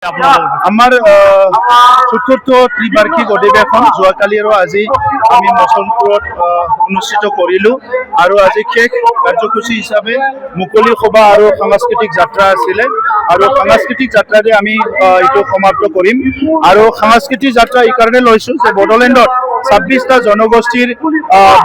আমাৰ চতুৰ্থ ত্ৰিবাৰ্ষিক অধিৱেশন যোৱাকালি আৰু আজি আমি মচলপুৰত অনুষ্ঠিত কৰিলোঁ আৰু আজি শেষ কাৰ্যসূচী হিচাপে মুকলি সভা আৰু সাংস্কৃতিক যাত্ৰা আছিলে আৰু সাংস্কৃতিক যাত্ৰাৰে আমি এইটো সমাপ্ত কৰিম আৰু সাংস্কৃতিক যাত্ৰা এই কাৰণে লৈছোঁ যে বড়োলেণ্ডত 26টা জনগোষ্ঠীৰ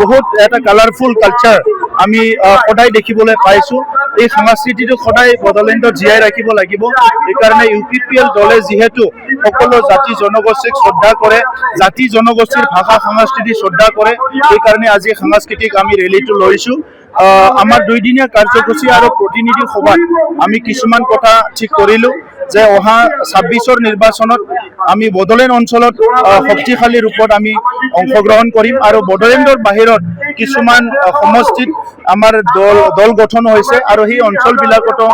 বহুত এটা কালাৰফুল কালচাৰ আমি সদায় দেখিবলৈ পাইছোঁ। এই সংস্কৃতিটো সদায় বড়োলেণ্ডত জীয়াই ৰাখিব লাগিব। এইকাৰণে UPPL দলে যিহেতু সকলো জাতি জনগোষ্ঠীক শ্ৰদ্ধা কৰে, জাতি জনগোষ্ঠীৰ ভাষা সংস্কৃতি শ্ৰদ্ধা কৰে, সেইকাৰণে আজি সাংস্কৃতিক আমি ৰেলীটো লৈছোঁ। আমাৰ 2 দিনীয়া কাৰ্যসূচী আৰু প্ৰতিনিধি সভাত আমি কিছুমান কথা ঠিক কৰিলোঁ যে অহা 26ৰ নিৰ্বাচনত আমি বড়োলেণ্ড অঞ্চলত শক্তিশালী ৰূপত আমি অংশগ্ৰহণ কৰিম আৰু বড়োলেণ্ডৰ বাহিৰত কিছুমান সমষ্টিত আমাৰ দল গঠন হৈছে আৰু সেই অঞ্চলবিলাকতো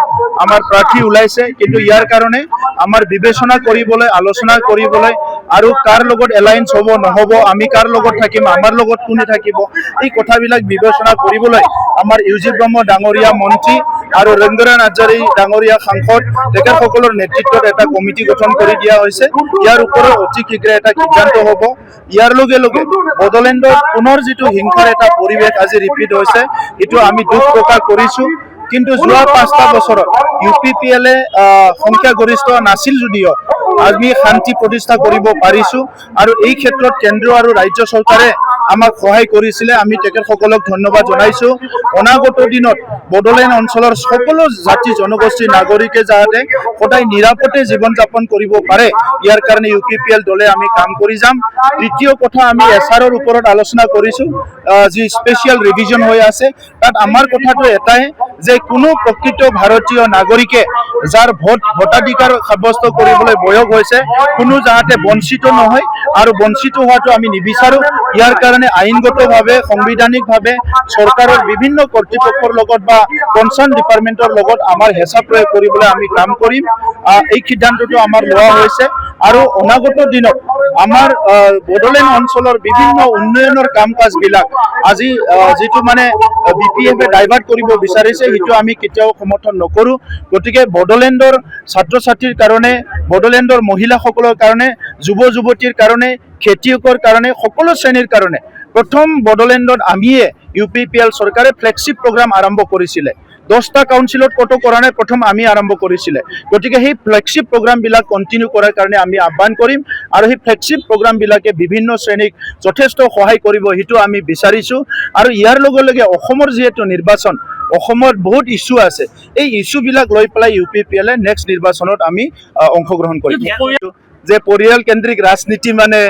আমাৰ প্ৰাৰ্থী ওলাইছে, কিন্তু ইয়াৰ কাৰণে আমাৰ বিবেচনা কৰিবলৈ, আলোচনা কৰিবলৈ আৰু কাৰ লগত এলায়েন্স হ'ব নহ'ব, আমি কাৰ লগত থাকিম, আমাৰ লগত কোনে থাকিব, এই কথাবিলাক বিবেচনা কৰিবলৈ আমাৰ ইউজি ব্ৰহ্ম ডাঙৰীয়া মন্ত্ৰী আৰু ৰবীন্দ্ৰনাথ নাৰ্জাৰী ডাঙৰীয়া সাংসদ তেখেতসকলৰ নেতৃত্বত এটা কমিটি গঠন কৰি দিয়া হৈছে। ইয়াৰ ওপৰত অতি শীঘ্ৰে এটা সিদ্ধান্ত হ'ব। ইয়াৰ লগে লগে বড়োলেণ্ডত পুনৰ যিটো হিংসাৰ এটা পৰিৱেশ আজি ৰিপিট হৈছে, এইটো আমি দুখ প্ৰকাশ কৰিছোঁ। কিন্তু যোৱা 5টা বছৰত UPPLে সংখ্যাগৰিষ্ঠ নাছিল যদিও আমি শান্তি প্ৰতিষ্ঠা কৰিব পাৰিছোঁ আৰু এই ক্ষেত্ৰত কেন্দ্ৰ আৰু ৰাজ্য চৰকাৰে আমাক সহায় কৰিছিলে। আমি তেখেতসকলক ধন্যবাদ জনাইছোঁ। অনাগত দিনত বড়োলেণ্ড অঞ্চলৰ সকলো জাতি জনগোষ্ঠীৰ নাগৰিকে যাতে সদায় নিৰাপদে জীৱন যাপন কৰিব পাৰে, ইয়াৰ কাৰণে UPPL দলে আমি কাম কৰি যাম। তৃতীয় কথা, আমি SRৰ ওপৰত আলোচনা কৰিছোঁ, যি স্পেচিয়েল ৰিভিজন হৈ আছে। তাত আমাৰ কথাটো এটাই যে কোনো প্ৰকৃত ভাৰতীয় নাগৰিকে যাৰ ভোটাধিকাৰ সাব্যস্ত কৰিবলৈ বয়স হৈছে, কোনো যাতে বঞ্চিত নহয় আৰু বঞ্চিত হোৱাটো আমি নিবিচাৰোঁ। ইয়াৰ কাৰণে আইনগতভাৱে, সাংবিধানিকভাৱে চৰকাৰৰ বিভিন্ন কৰ্তৃপক্ষৰ লগত বা কনচাৰ্ণ ডিপাৰ্টমেণ্টৰ লগত আমাৰ হেঁচা প্ৰয়োগ কৰিবলৈ আমি কাম কৰিম। এই সিদ্ধান্তটো আমাৰ লোৱা হৈছে আৰু অনাগত দিনত আমাৰ বড়োলেণ্ড অঞ্চলৰ বিভিন্ন উন্নয়নৰ কাম কাজবিলাক আজি যিটো মানে BPF ডাইভাৰ্ট কৰিব বিচাৰিছে, সেইটো আমি কেতিয়াও সমৰ্থন নকৰোঁ। গতিকে বড়োলেণ্ডৰ ছাত্ৰ ছাত্ৰীৰ কাৰণে, বড়োলেণ্ডৰ মহিলাসকলৰ কাৰণে, যুৱ যুৱতীৰ কাৰণে, খেতিয়কৰ কাৰণে, সকলো শ্ৰেণীৰ কাৰণে প্ৰথম বড়োলেণ্ডত আমিয়ে UPPL চৰকাৰে ফ্লেগশ্বিপ প্ৰগ্ৰাম আৰম্ভ কৰিছিলে। 10টা কাউন্সিলত ক'তো কৰা নাই, প্ৰথম আমি আৰম্ভ কৰিছিলে। গতিকে সেই ফ্লেগশ্বিপ প্ৰগ্ৰামবিলাক কণ্টিনিউ কৰাৰ কাৰণে আমি আহ্বান কৰিম আৰু সেই ফ্লেগশ্বিপ প্ৰগ্ৰামবিলাকে বিভিন্ন শ্ৰেণীক যথেষ্ট সহায় কৰিব, সেইটো আমি বিচাৰিছোঁ। আৰু ইয়াৰ লগে লগে অসমৰ যিহেতু নিৰ্বাচন, অসমত বহুত ইছ্যু আছে, এই ইছ্যুবিলাক লৈ পেলাই UPPLে নেক্সট নিৰ্বাচনত আমি অংশগ্ৰহণ কৰিম। যে পৰিয়াল কেন্দ্ৰিক ৰাজনীতি মানে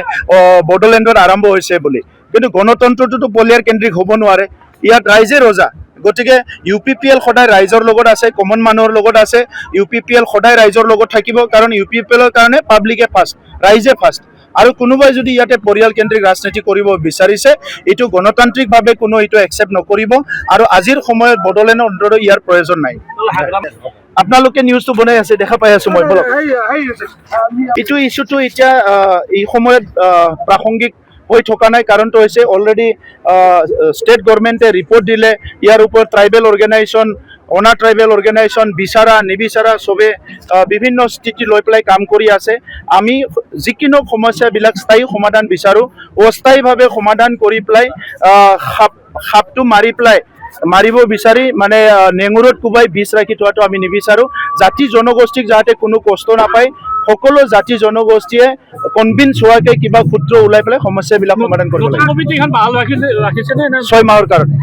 বড়োলেণ্ডত আৰম্ভ হৈছে বুলি, কিন্তু গণতন্ত্ৰটোতো পৰিয়াল কেন্দ্ৰিক হ'ব নোৱাৰে। ইয়াত ৰাইজে ৰজা। গতিকে UPPL সদায় ৰাইজৰ লগত আছে, কমন মানুহৰ লগত আছে। UPPL সদায় ৰাইজৰ লগত থাকিব, কাৰণ UPPLৰ কাৰণে পাব্লিকে ফাৰ্ষ্ট, ৰাইজে ফাৰ্ষ্ট। আৰু কোনোবাই যদি ইয়াতে পৰিয়াল কেন্দ্ৰিক ৰাজনীতি কৰিব বিচাৰিছে, এইটো গণতান্ত্ৰিকভাৱে কোনো এইটো একচেপ্ট নকৰিব আৰু আজিৰ সময়ত বড়োলেণ্ডৰ অন্তত ইয়াৰ প্ৰয়োজন নাই। আপোনালোকে নিউজটো বনাই আছে, দেখা পাই আছো মই। বলক, এইটো ইছ্যুটো এতিয়া এই সময়ত প্ৰাসংগিক হৈ থকা নাই। কাৰণটো হৈছে অলৰেডি ষ্টেট গভৰ্ণমেণ্টে ৰিপৰ্ট দিলে, ইয়াৰ ওপৰত ট্ৰাইবেল অৰ্গেনাইজেশ্যন, অনা ট্ৰাইবেল অৰ্গেনাইজেশ্যন বিচৰা নিবিচাৰা চবে বিভিন্ন স্থিতি লৈ পেলাই কাম কৰি আছে। আমি যিকোনো সমস্যাবিলাক স্থায়ী সমাধান বিচাৰোঁ, অস্থায়ীভাৱে সমাধান কৰি পেলাই সাপটো মাৰিব বিচাৰি মানে নেঙুৰত কোবাই বিষ ৰাখি থোৱাটো আমি নিবিচাৰোঁ। জাতি জনগোষ্ঠীক যাতে কোনো কষ্ট নাপায়, সকলো জাতি জনগোষ্ঠীয়ে কনভিন্স হোৱাকৈ কিবা সূত্ৰ ওলাই পেলাই সমস্যাবিলাক সমাধান কৰিব লাগে। 6 মাহৰ কাৰণে।